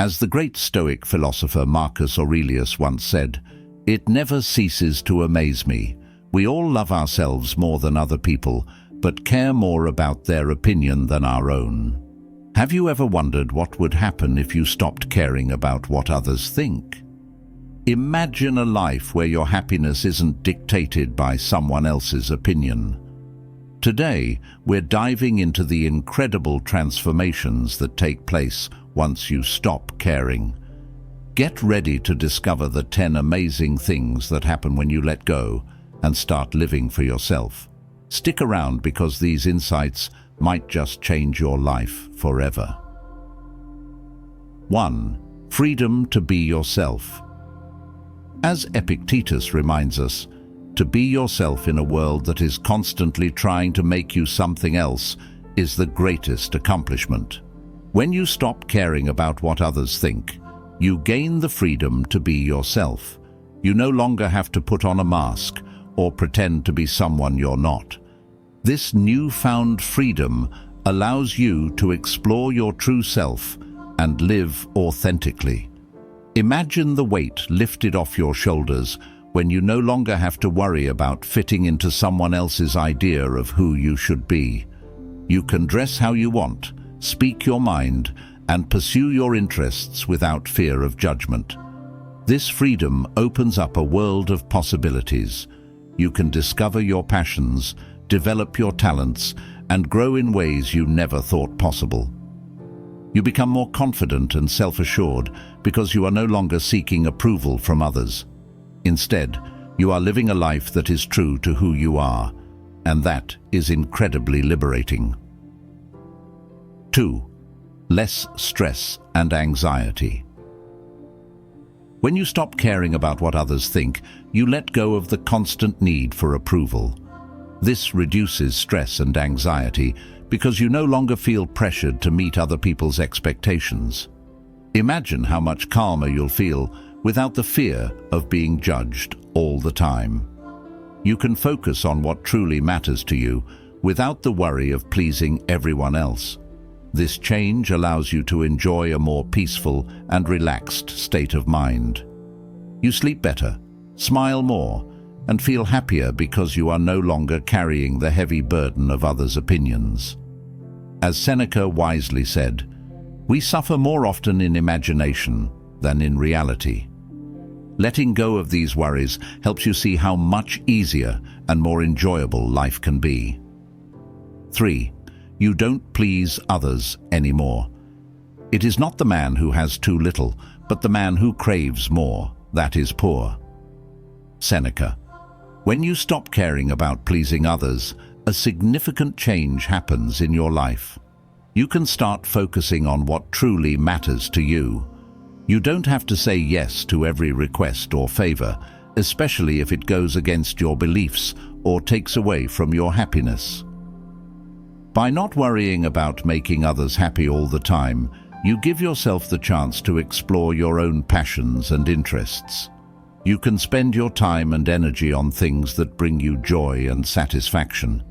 As the great Stoic philosopher Marcus Aurelius once said, "It never ceases to amaze me. We all love ourselves more than other people, but care more about their opinion than our own." Have you ever wondered what would happen if you stopped caring about what others think? Imagine a life where your happiness isn't dictated by someone else's opinion. Today, we're diving into the incredible transformations that take place once you stop caring. Get ready to discover the 10 amazing things that happen when you let go and start living for yourself. Stick around because these insights might just change your life forever. 1. Freedom to be yourself. As Epictetus reminds us, to be yourself in a world that is constantly trying to make you something else is the greatest accomplishment. When you stop caring about what others think, you gain the freedom to be yourself. You no longer have to put on a mask or pretend to be someone you're not. This newfound freedom allows you to explore your true self and live authentically. Imagine the weight lifted off your shoulders when you no longer have to worry about fitting into someone else's idea of who you should be. You can dress how you want, speak your mind, and pursue your interests without fear of judgment. This freedom opens up a world of possibilities. You can discover your passions, develop your talents, and grow in ways you never thought possible. You become more confident and self-assured because you are no longer seeking approval from others. Instead, you are living a life that is true to who you are, and that is incredibly liberating. 2. Less stress and anxiety. When you stop caring about what others think, you let go of the constant need for approval. This reduces stress and anxiety because you no longer feel pressured to meet other people's expectations. Imagine how much calmer you'll feel without the fear of being judged all the time. You can focus on what truly matters to you without the worry of pleasing everyone else. This change allows you to enjoy a more peaceful and relaxed state of mind. You sleep better, smile more, and feel happier because you are no longer carrying the heavy burden of others' opinions. As Seneca wisely said, "We suffer more often in imagination than in reality." Letting go of these worries helps you see how much easier and more enjoyable life can be. 3. You don't please others anymore. It is not the man who has too little, but the man who craves more that is poor. Seneca. When you stop caring about pleasing others, a significant change happens in your life. You can start focusing on what truly matters to you. You don't have to say yes to every request or favor, especially if it goes against your beliefs or takes away from your happiness. By not worrying about making others happy all the time, you give yourself the chance to explore your own passions and interests. You can spend your time and energy on things that bring you joy and satisfaction.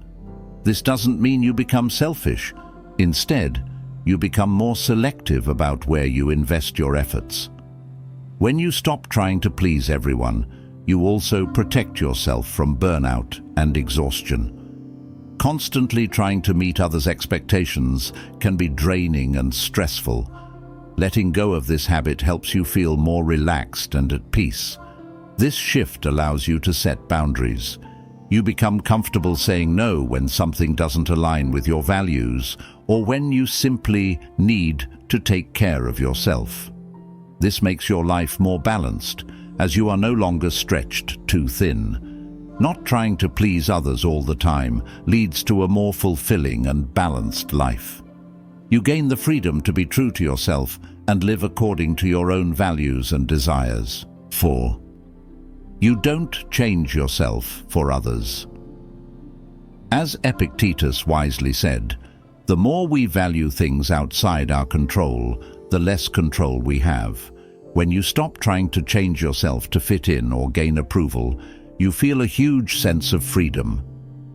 This doesn't mean you become selfish. Instead, you become more selective about where you invest your efforts. When you stop trying to please everyone, you also protect yourself from burnout and exhaustion. Constantly trying to meet others' expectations can be draining and stressful. Letting go of this habit helps you feel more relaxed and at peace. This shift allows you to set boundaries. You become comfortable saying no when something doesn't align with your values or when you simply need to take care of yourself. This makes your life more balanced, as you are no longer stretched too thin. Not trying to please others all the time leads to a more fulfilling and balanced life. You gain the freedom to be true to yourself and live according to your own values and desires. 4. You don't change yourself for others. As Epictetus wisely said, the more we value things outside our control, the less control we have. When you stop trying to change yourself to fit in or gain approval, you feel a huge sense of freedom.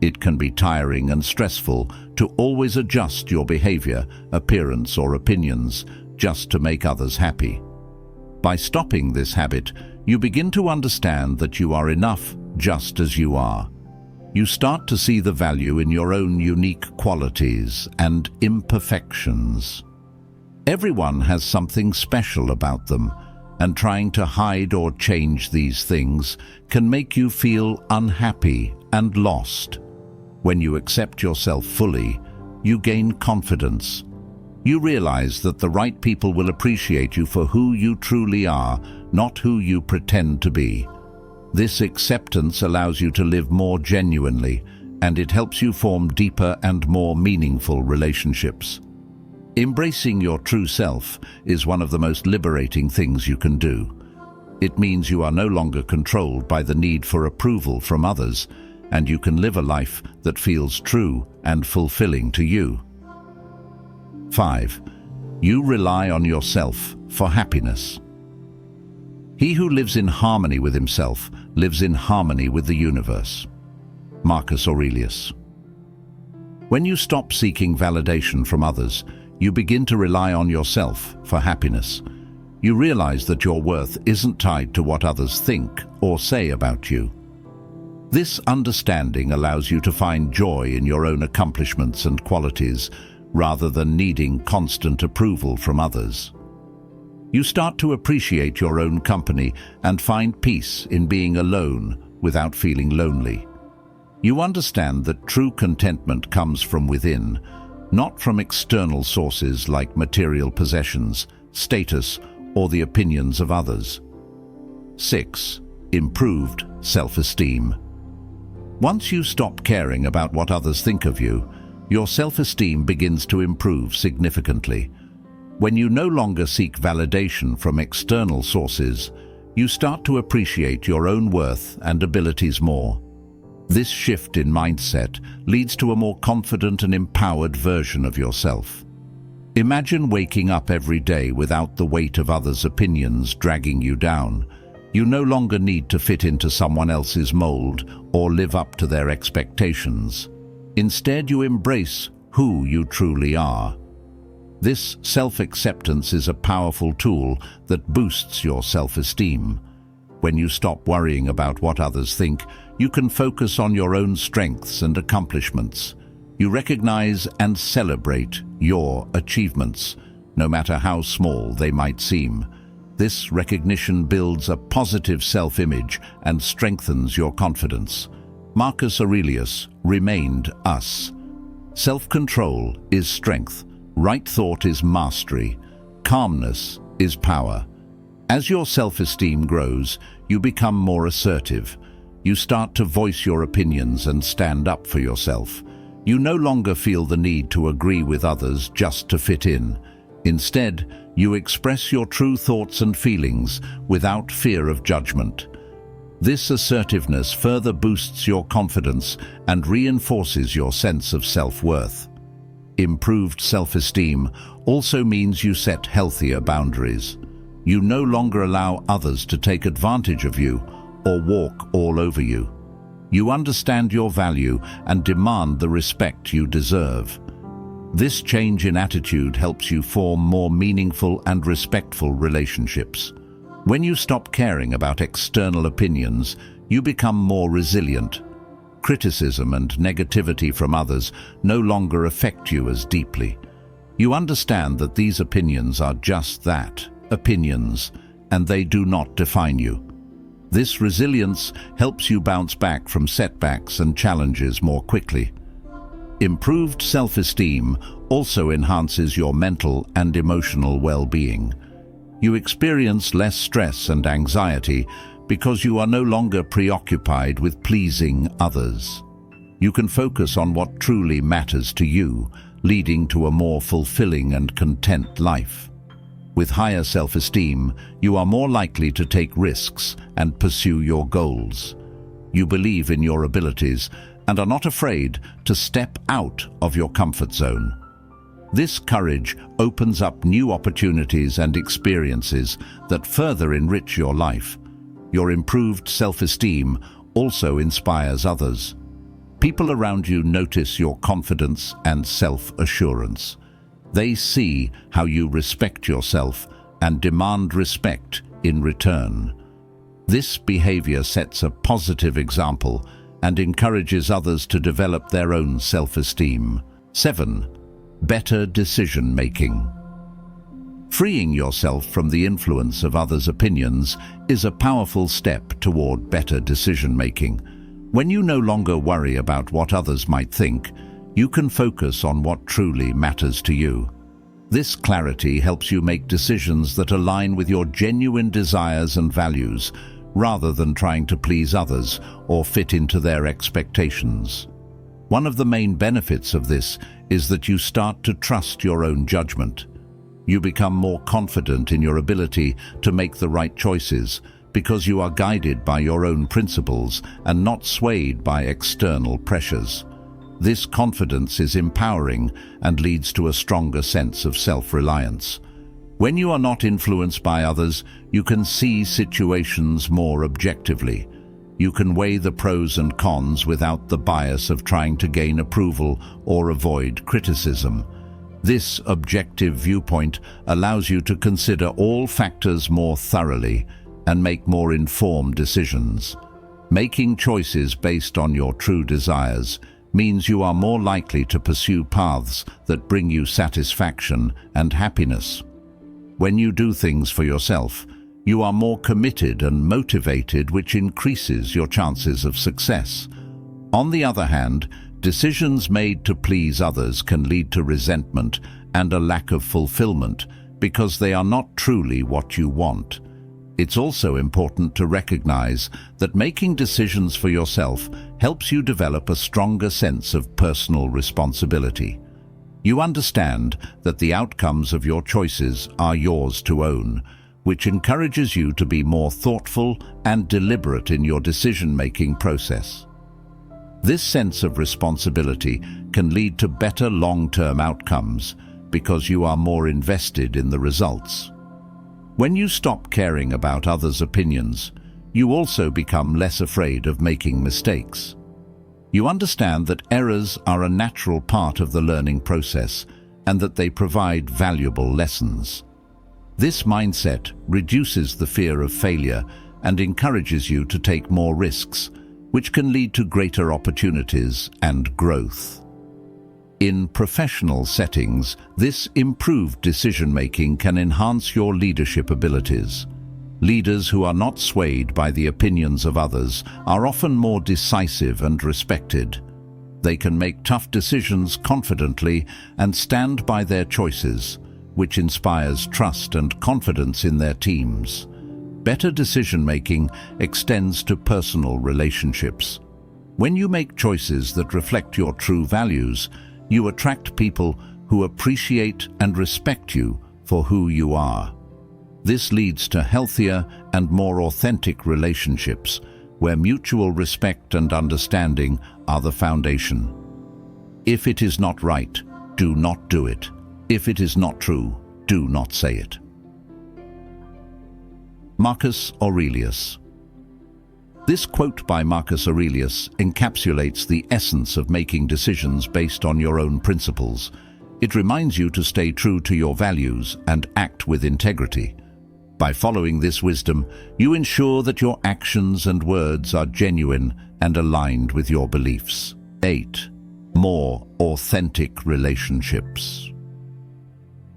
It can be tiring and stressful to always adjust your behavior, appearance, or opinions just to make others happy. By stopping this habit, you begin to understand that you are enough just as you are. You start to see the value in your own unique qualities and imperfections. Everyone has something special about them, and trying to hide or change these things can make you feel unhappy and lost. When you accept yourself fully, you gain confidence. You realize that the right people will appreciate you for who you truly are, not who you pretend to be. This acceptance allows you to live more genuinely, and it helps you form deeper and more meaningful relationships. Embracing your true self is one of the most liberating things you can do. It means you are no longer controlled by the need for approval from others, and you can live a life that feels true and fulfilling to you. 5. You rely on yourself for happiness. He who lives in harmony with himself lives in harmony with the universe. Marcus Aurelius. When you stop seeking validation from others, you begin to rely on yourself for happiness. You realize that your worth isn't tied to what others think or say about you. This understanding allows you to find joy in your own accomplishments and qualities, rather than needing constant approval from others. You start to appreciate your own company and find peace in being alone without feeling lonely. You understand that true contentment comes from within, not from external sources like material possessions, status, or the opinions of others. 6. Improved self-esteem. Once you stop caring about what others think of you, your self-esteem begins to improve significantly. When you no longer seek validation from external sources, you start to appreciate your own worth and abilities more. This shift in mindset leads to a more confident and empowered version of yourself. Imagine waking up every day without the weight of others' opinions dragging you down. You no longer need to fit into someone else's mold or live up to their expectations. Instead, you embrace who you truly are. This self-acceptance is a powerful tool that boosts your self-esteem. When you stop worrying about what others think, you can focus on your own strengths and accomplishments. You recognize and celebrate your achievements, no matter how small they might seem. This recognition builds a positive self-image and strengthens your confidence. Marcus Aurelius remained us. Self-control is strength. Right thought is mastery. Calmness is power. As your self-esteem grows, you become more assertive. You start to voice your opinions and stand up for yourself. You no longer feel the need to agree with others just to fit in. Instead, you express your true thoughts and feelings without fear of judgment. This assertiveness further boosts your confidence and reinforces your sense of self-worth. Improved self-esteem also means you set healthier boundaries. You no longer allow others to take advantage of you or walk all over you. You understand your value and demand the respect you deserve. This change in attitude helps you form more meaningful and respectful relationships. When you stop caring about external opinions, you become more resilient. Criticism and negativity from others no longer affect you as deeply. You understand that these opinions are just that, opinions, and they do not define you. This resilience helps you bounce back from setbacks and challenges more quickly. Improved self-esteem also enhances your mental and emotional well-being. You experience less stress and anxiety because you are no longer preoccupied with pleasing others. You can focus on what truly matters to you, leading to a more fulfilling and content life. With higher self-esteem, you are more likely to take risks and pursue your goals. You believe in your abilities and are not afraid to step out of your comfort zone. This courage opens up new opportunities and experiences that further enrich your life. Your improved self-esteem also inspires others. People around you notice your confidence and self-assurance. They see how you respect yourself and demand respect in return. This behavior sets a positive example and encourages others to develop their own self-esteem. 7. Better decision-making. Freeing yourself from the influence of others' opinions is a powerful step toward better decision-making. When you no longer worry about what others might think, you can focus on what truly matters to you. This clarity helps you make decisions that align with your genuine desires and values, rather than trying to please others or fit into their expectations. One of the main benefits of this is that you start to trust your own judgment. You become more confident in your ability to make the right choices because you are guided by your own principles and not swayed by external pressures. This confidence is empowering and leads to a stronger sense of self-reliance. When you are not influenced by others, you can see situations more objectively. You can weigh the pros and cons without the bias of trying to gain approval or avoid criticism. This objective viewpoint allows you to consider all factors more thoroughly and make more informed decisions. Making choices based on your true desires means you are more likely to pursue paths that bring you satisfaction and happiness. When you do things for yourself, you are more committed and motivated, which increases your chances of success. On the other hand, decisions made to please others can lead to resentment and a lack of fulfillment because they are not truly what you want. It's also important to recognize that making decisions for yourself helps you develop a stronger sense of personal responsibility. You understand that the outcomes of your choices are yours to own, which encourages you to be more thoughtful and deliberate in your decision-making process. This sense of responsibility can lead to better long-term outcomes because you are more invested in the results. When you stop caring about others' opinions, you also become less afraid of making mistakes. You understand that errors are a natural part of the learning process and that they provide valuable lessons. This mindset reduces the fear of failure and encourages you to take more risks, which can lead to greater opportunities and growth. In professional settings, this improved decision-making can enhance your leadership abilities. Leaders who are not swayed by the opinions of others are often more decisive and respected. They can make tough decisions confidently and stand by their choices, which inspires trust and confidence in their teams. Better decision-making extends to personal relationships. When you make choices that reflect your true values, you attract people who appreciate and respect you for who you are. This leads to healthier and more authentic relationships, where mutual respect and understanding are the foundation. If it is not right, do not do it. If it is not true, do not say it. Marcus Aurelius. This quote by Marcus Aurelius encapsulates the essence of making decisions based on your own principles. It reminds you to stay true to your values and act with integrity. By following this wisdom, you ensure that your actions and words are genuine and aligned with your beliefs. 8. More authentic relationships.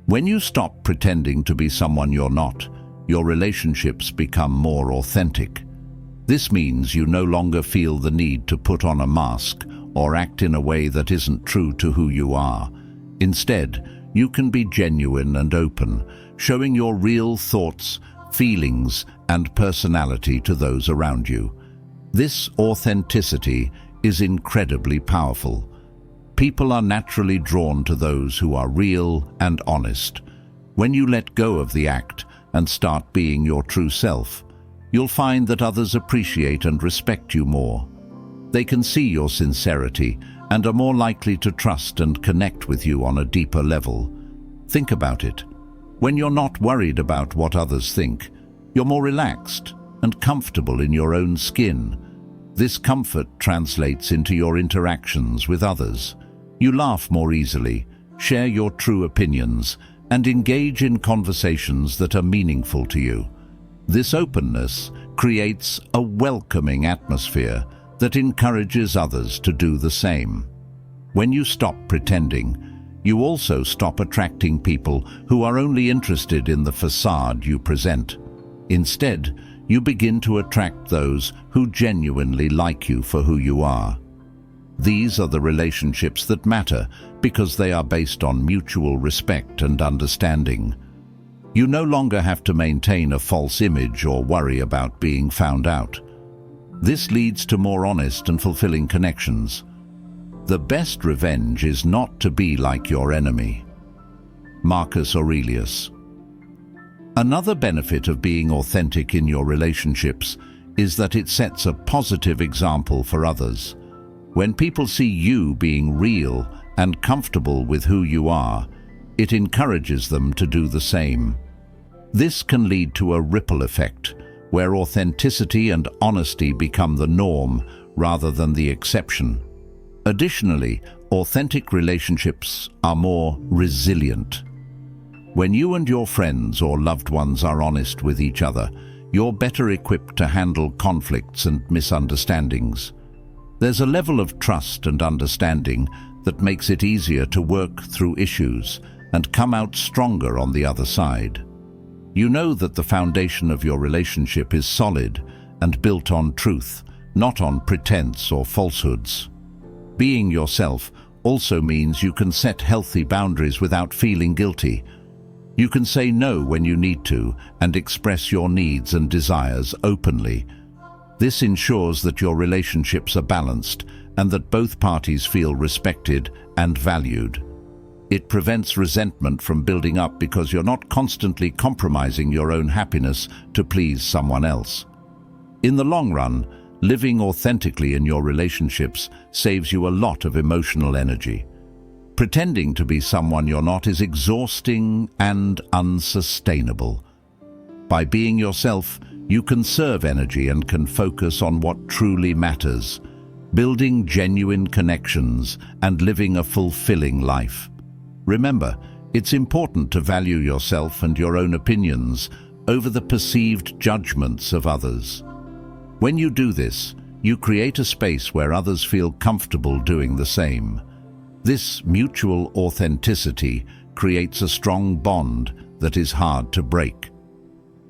When you stop pretending to be someone you're not, your relationships become more authentic. This means you no longer feel the need to put on a mask or act in a way that isn't true to who you are. Instead, you can be genuine and open, showing your real thoughts, feelings, and personality to those around you. This authenticity is incredibly powerful. People are naturally drawn to those who are real and honest. When you let go of the act and start being your true self, you'll find that others appreciate and respect you more. They can see your sincerity and are more likely to trust and connect with you on a deeper level. Think about it. When you're not worried about what others think, you're more relaxed and comfortable in your own skin. This comfort translates into your interactions with others. You laugh more easily, share your true opinions, and engage in conversations that are meaningful to you. This openness creates a welcoming atmosphere that encourages others to do the same. When you stop pretending, you also stop attracting people who are only interested in the facade you present. Instead, you begin to attract those who genuinely like you for who you are. These are the relationships that matter because they are based on mutual respect and understanding. You no longer have to maintain a false image or worry about being found out. This leads to more honest and fulfilling connections. The best revenge is not to be like your enemy. Marcus Aurelius. Another benefit of being authentic in your relationships is that it sets a positive example for others. When people see you being real and comfortable with who you are, it encourages them to do the same. This can lead to a ripple effect, where authenticity and honesty become the norm rather than the exception. Additionally, authentic relationships are more resilient. When you and your friends or loved ones are honest with each other, you're better equipped to handle conflicts and misunderstandings. There's a level of trust and understanding that makes it easier to work through issues and come out stronger on the other side. You know that the foundation of your relationship is solid and built on truth, not on pretense or falsehoods. Being yourself also means you can set healthy boundaries without feeling guilty. You can say no when you need to and express your needs and desires openly. This ensures that your relationships are balanced and that both parties feel respected and valued. It prevents resentment from building up because you're not constantly compromising your own happiness to please someone else. In the long run, living authentically in your relationships saves you a lot of emotional energy. Pretending to be someone you're not is exhausting and unsustainable. By being yourself, you conserve energy and can focus on what truly matters, building genuine connections and living a fulfilling life. Remember, it's important to value yourself and your own opinions over the perceived judgments of others. When you do this, you create a space where others feel comfortable doing the same. This mutual authenticity creates a strong bond that is hard to break.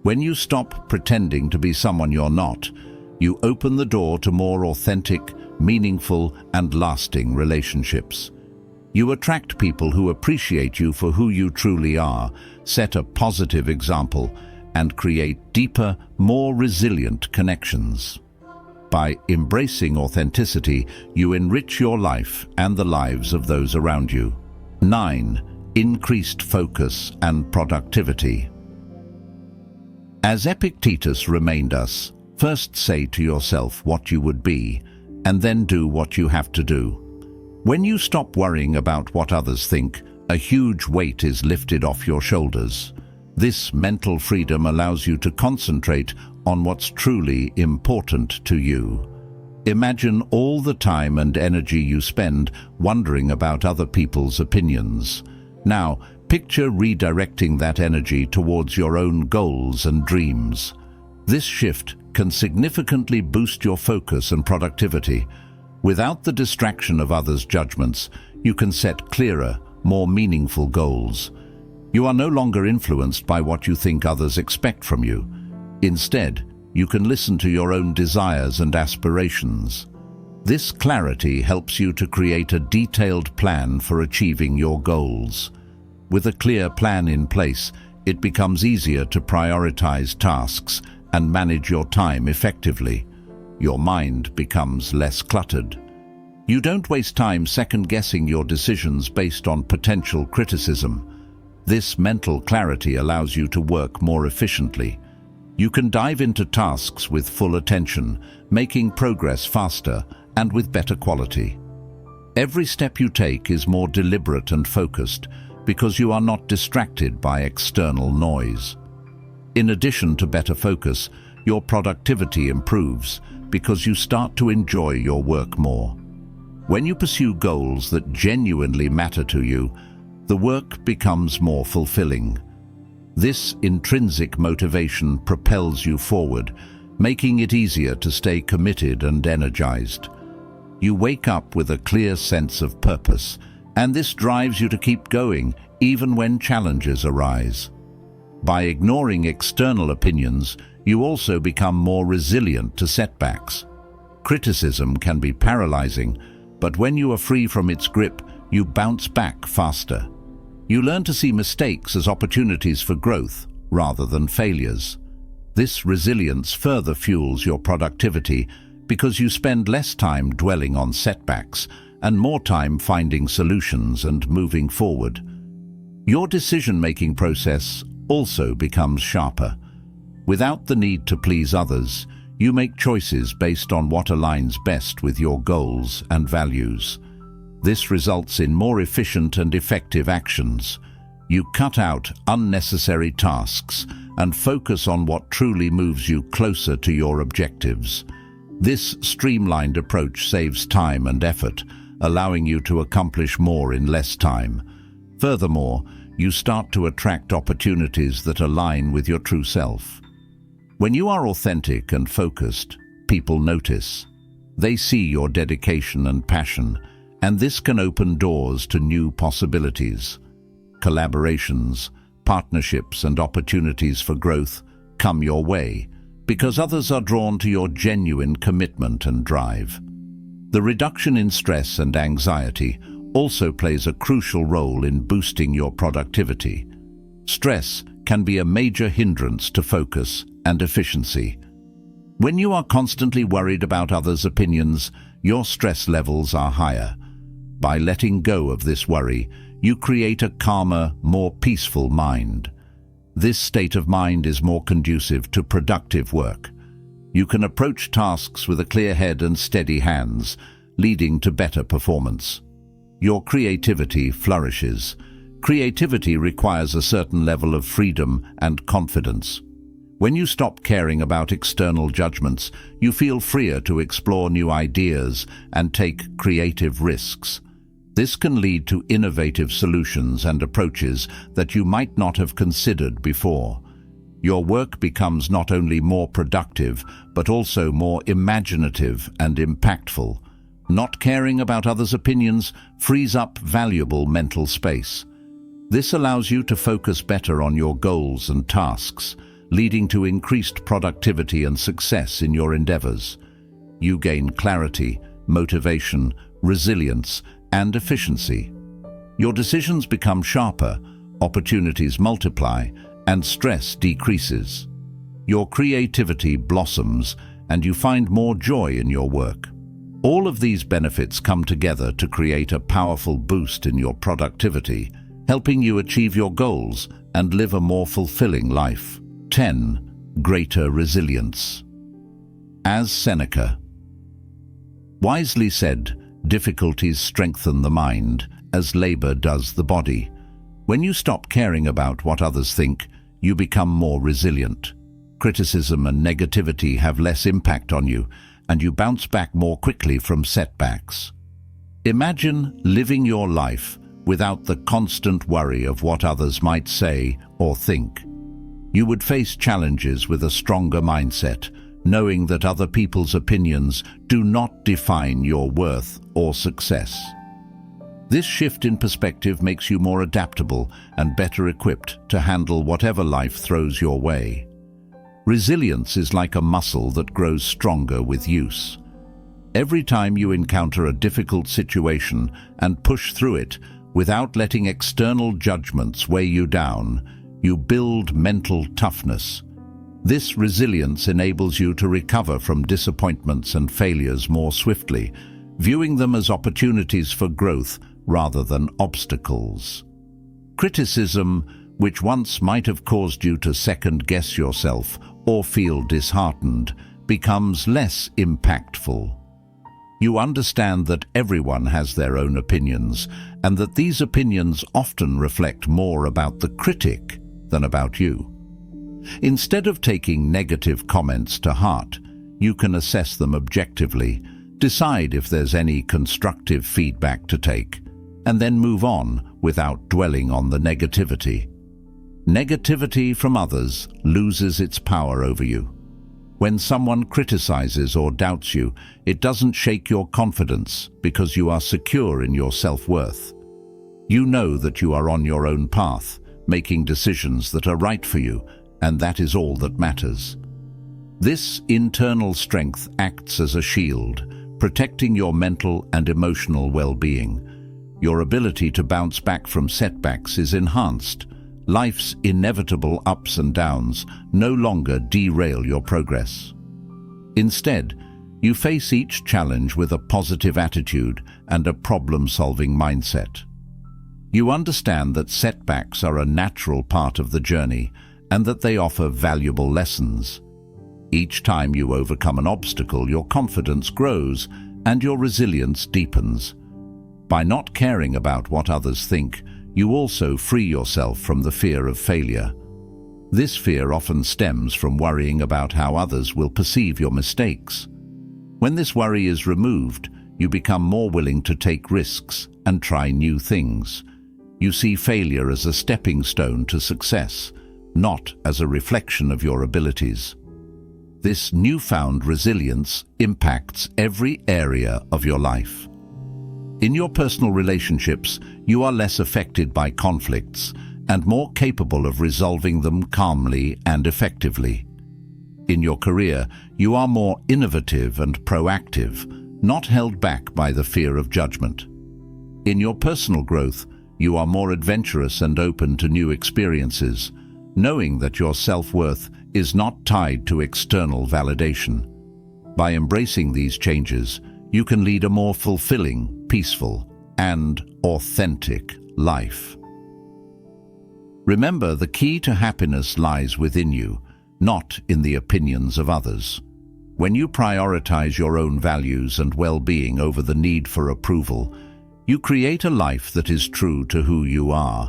When you stop pretending to be someone you're not, you open the door to more authentic, meaningful, and lasting relationships. You attract people who appreciate you for who you truly are, set a positive example, and create deeper, more resilient connections. By embracing authenticity, you enrich your life and the lives of those around you. 9. Increased focus and productivity. As Epictetus reminded us, first say to yourself what you would be, and then do what you have to do. When you stop worrying about what others think, a huge weight is lifted off your shoulders. This mental freedom allows you to concentrate on what's truly important to you. Imagine all the time and energy you spend wondering about other people's opinions. Now, picture redirecting that energy towards your own goals and dreams. This shift can significantly boost your focus and productivity. Without the distraction of others' judgments, you can set clearer, more meaningful goals. You are no longer influenced by what you think others expect from you. Instead, you can listen to your own desires and aspirations. This clarity helps you to create a detailed plan for achieving your goals. With a clear plan in place, it becomes easier to prioritize tasks and manage your time effectively. Your mind becomes less cluttered. You don't waste time second-guessing your decisions based on potential criticism. This mental clarity allows you to work more efficiently. You can dive into tasks with full attention, making progress faster and with better quality. Every step you take is more deliberate and focused because you are not distracted by external noise. In addition to better focus, your productivity improves because you start to enjoy your work more. When you pursue goals that genuinely matter to you, the work becomes more fulfilling. This intrinsic motivation propels you forward, making it easier to stay committed and energized. You wake up with a clear sense of purpose, and this drives you to keep going even when challenges arise. By ignoring external opinions, you also become more resilient to setbacks. Criticism can be paralyzing, but when you are free from its grip, you bounce back faster. You learn to see mistakes as opportunities for growth rather than failures. This resilience further fuels your productivity because you spend less time dwelling on setbacks and more time finding solutions and moving forward. Your decision-making process also becomes sharper. Without the need to please others, you make choices based on what aligns best with your goals and values. This results in more efficient and effective actions. You cut out unnecessary tasks and focus on what truly moves you closer to your objectives. This streamlined approach saves time and effort, allowing you to accomplish more in less time. Furthermore, you start to attract opportunities that align with your true self. When you are authentic and focused, people notice. They see your dedication and passion, and this can open doors to new possibilities. Collaborations, partnerships, and opportunities for growth come your way because others are drawn to your genuine commitment and drive. The reduction in stress and anxiety also plays a crucial role in boosting your productivity. Stress can be a major hindrance to focus and efficiency. When you are constantly worried about others' opinions, your stress levels are higher. By letting go of this worry, you create a calmer, more peaceful mind. This state of mind is more conducive to productive work. You can approach tasks with a clear head and steady hands, leading to better performance. Your creativity flourishes. Creativity requires a certain level of freedom and confidence. When you stop caring about external judgments, you feel freer to explore new ideas and take creative risks. This can lead to innovative solutions and approaches that you might not have considered before. Your work becomes not only more productive, but also more imaginative and impactful. Not caring about others' opinions frees up valuable mental space. This allows you to focus better on your goals and tasks, leading to increased productivity and success in your endeavors. You gain clarity, motivation, resilience, and efficiency. Your decisions become sharper, opportunities multiply, and stress decreases. Your creativity blossoms, and you find more joy in your work. All of these benefits come together to create a powerful boost in your productivity, helping you achieve your goals and live a more fulfilling life. 10. Greater resilience. As Seneca wisely said, difficulties strengthen the mind, as labor does the body. When you stop caring about what others think, you become more resilient. Criticism and negativity have less impact on you, and you bounce back more quickly from setbacks. Imagine living your life without the constant worry of what others might say or think. You would face challenges with a stronger mindset, knowing that other people's opinions do not define your worth or success. This shift in perspective makes you more adaptable and better equipped to handle whatever life throws your way. Resilience is like a muscle that grows stronger with use. Every time you encounter a difficult situation and push through it without letting external judgments weigh you down, you build mental toughness. This resilience enables you to recover from disappointments and failures more swiftly, viewing them as opportunities for growth rather than obstacles. Criticism, which once might have caused you to second-guess yourself or feel disheartened, becomes less impactful. You understand that everyone has their own opinions, and that these opinions often reflect more about the critic than about you. Instead of taking negative comments to heart, you can assess them objectively, decide if there's any constructive feedback to take, and then move on without dwelling on the negativity. Negativity from others loses its power over you. When someone criticizes or doubts you, it doesn't shake your confidence because you are secure in your self-worth. You know that you are on your own path, making decisions that are right for you, and that is all that matters. This internal strength acts as a shield, protecting your mental and emotional well-being. Your ability to bounce back from setbacks is enhanced. Life's inevitable ups and downs no longer derail your progress. Instead, you face each challenge with a positive attitude and a problem-solving mindset. You understand that setbacks are a natural part of the journey and that they offer valuable lessons. Each time you overcome an obstacle, your confidence grows and your resilience deepens. By not caring about what others think, you also free yourself from the fear of failure. This fear often stems from worrying about how others will perceive your mistakes. When this worry is removed, you become more willing to take risks and try new things. You see failure as a stepping stone to success, not as a reflection of your abilities. This newfound resilience impacts every area of your life. In your personal relationships, you are less affected by conflicts and more capable of resolving them calmly and effectively. In your career, you are more innovative and proactive, not held back by the fear of judgment. In your personal growth, you are more adventurous and open to new experiences, knowing that your self-worth is not tied to external validation. By embracing these changes, you can lead a more fulfilling, peaceful, and authentic life. Remember, the key to happiness lies within you, not in the opinions of others. When you prioritize your own values and well-being over the need for approval, you create a life that is true to who you are.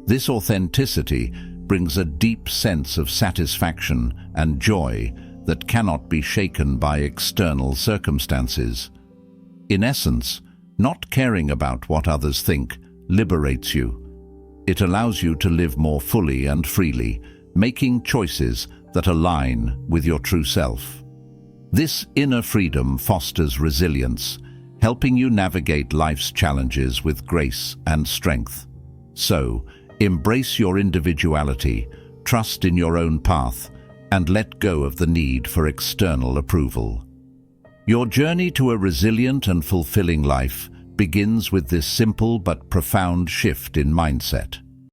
This authenticity brings a deep sense of satisfaction and joy that cannot be shaken by external circumstances. In essence, not caring about what others think liberates you. It allows you to live more fully and freely, making choices that align with your true self. This inner freedom fosters resilience, helping you navigate life's challenges with grace and strength. So, embrace your individuality, trust in your own path, and let go of the need for external approval. Your journey to a resilient and fulfilling life begins with this simple but profound shift in mindset.